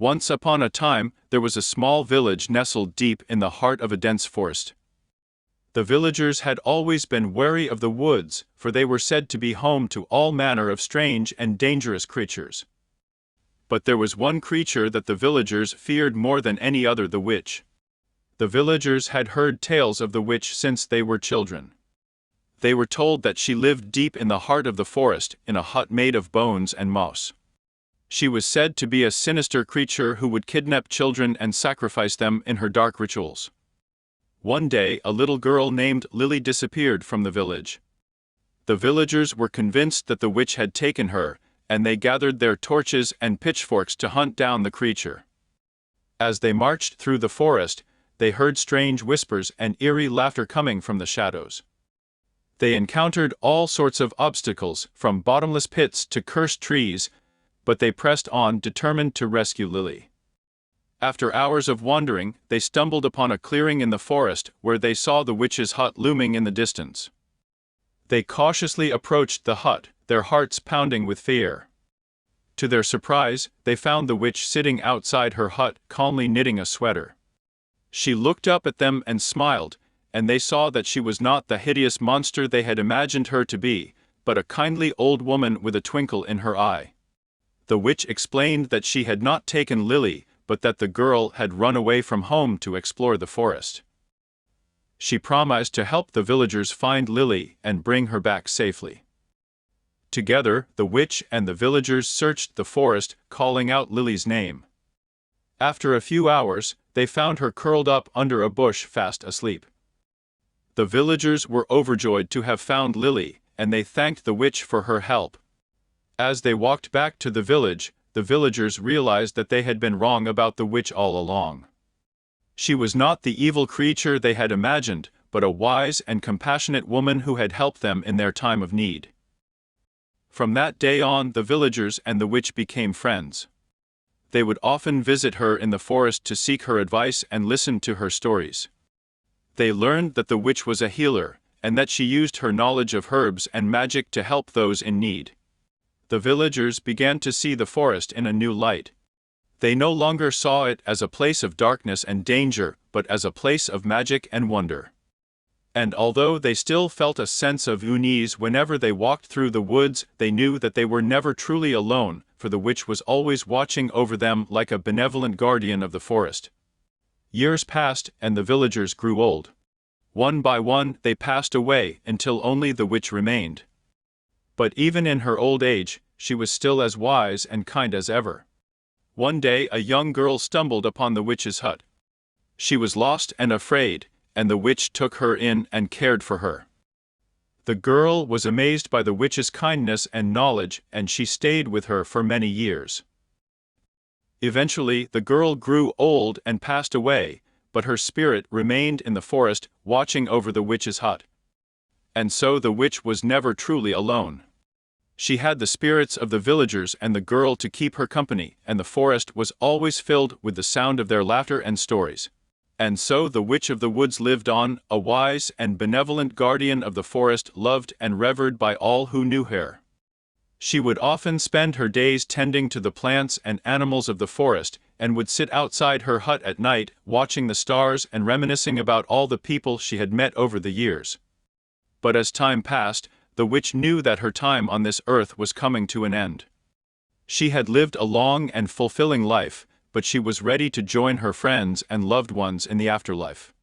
Once upon a time, there was a small village nestled deep in the heart of a dense forest. The villagers had always been wary of the woods, for they were said to be home to all manner of strange and dangerous creatures. But there was one creature that the villagers feared more than any other: the witch. The villagers had heard tales of the witch since they were children. They were told that she lived deep in the heart of the forest, in a hut made of bones and moss. She was said to be a sinister creature who would kidnap children and sacrifice them in her dark rituals. One day, a little girl named Lily disappeared from the village. The villagers were convinced that the witch had taken her, and they gathered their torches and pitchforks to hunt down the creature. As they marched through the forest, they heard strange whispers and eerie laughter coming from the shadows. They encountered all sorts of obstacles, from bottomless pits to cursed trees, but they pressed on, determined to rescue Lily. After hours of wandering, they stumbled upon a clearing in the forest where they saw the witch's hut looming in the distance. They cautiously approached the hut, their hearts pounding with fear. To their surprise, they found the witch sitting outside her hut, calmly knitting a sweater. She looked up at them and smiled, and they saw that she was not the hideous monster they had imagined her to be, but a kindly old woman with a twinkle in her eye. The witch explained that she had not taken Lily, but that the girl had run away from home to explore the forest. She promised to help the villagers find Lily and bring her back safely. Together, the witch and the villagers searched the forest, calling out Lily's name. After a few hours, they found her curled up under a bush, fast asleep. The villagers were overjoyed to have found Lily, and they thanked the witch for her help. As they walked back to the villagers realized that they had been wrong about the witch all along. She was not the evil creature they had imagined, but a wise and compassionate woman who had helped them in their time of need. From that day on, the villagers and the witch became friends. They would often visit her in the forest to seek her advice and listen to her stories. They learned that the witch was a healer, and that she used her knowledge of herbs and magic to help those in need. The villagers began to see the forest in a new light. They no longer saw it as a place of darkness and danger, but as a place of magic and wonder. And although they still felt a sense of unease whenever they walked through the woods, they knew that they were never truly alone, for the witch was always watching over them like a benevolent guardian of the forest. Years passed, and the villagers grew old. One by one, they passed away, until only the witch remained. But even in her old age, she was still as wise and kind as ever. One day, a young girl stumbled upon the witch's hut. She was lost and afraid, and the witch took her in and cared for her. The girl was amazed by the witch's kindness and knowledge, and she stayed with her for many years. Eventually, the girl grew old and passed away, but her spirit remained in the forest, watching over the witch's hut. And so the witch was never truly alone. She had the spirits of the villagers and the girl to keep her company, and the forest was always filled with the sound of their laughter and stories. And so the witch of the woods lived on, a wise and benevolent guardian of the forest, loved and revered by all who knew her. She would often spend her days tending to the plants and animals of the forest, and would sit outside her hut at night, watching the stars and reminiscing about all the people she had met over the years. But as time passed, the witch knew that her time on this earth was coming to an end. She had lived a long and fulfilling life, but she was ready to join her friends and loved ones in the afterlife.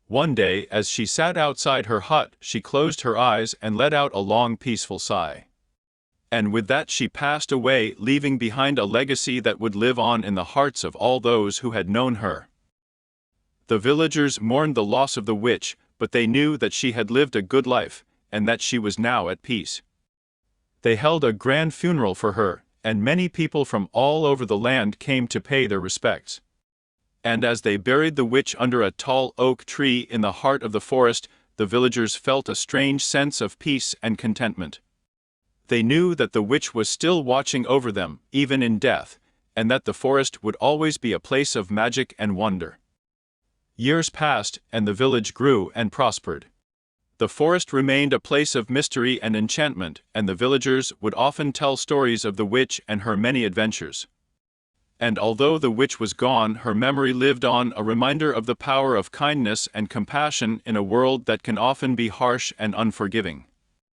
One day, as she sat outside her hut, she closed her eyes and let out a long, peaceful sigh. And with that she passed away, leaving behind a legacy that would live on in the hearts of all those who had known her. The villagers mourned the loss of the witch, but they knew that she had lived a good life, and that she was now at peace. They held a grand funeral for her, and many people from all over the land came to pay their respects. And as they buried the witch under a tall oak tree in the heart of the forest, the villagers felt a strange sense of peace and contentment. They knew that the witch was still watching over them, even in death, and that the forest would always be a place of magic and wonder. Years passed, and the village grew and prospered. The forest remained a place of mystery and enchantment, and the villagers would often tell stories of the witch and her many adventures. and although the witch was gone, her memory lived on, a reminder of the power of kindness and compassion in a world that can often be harsh and unforgiving.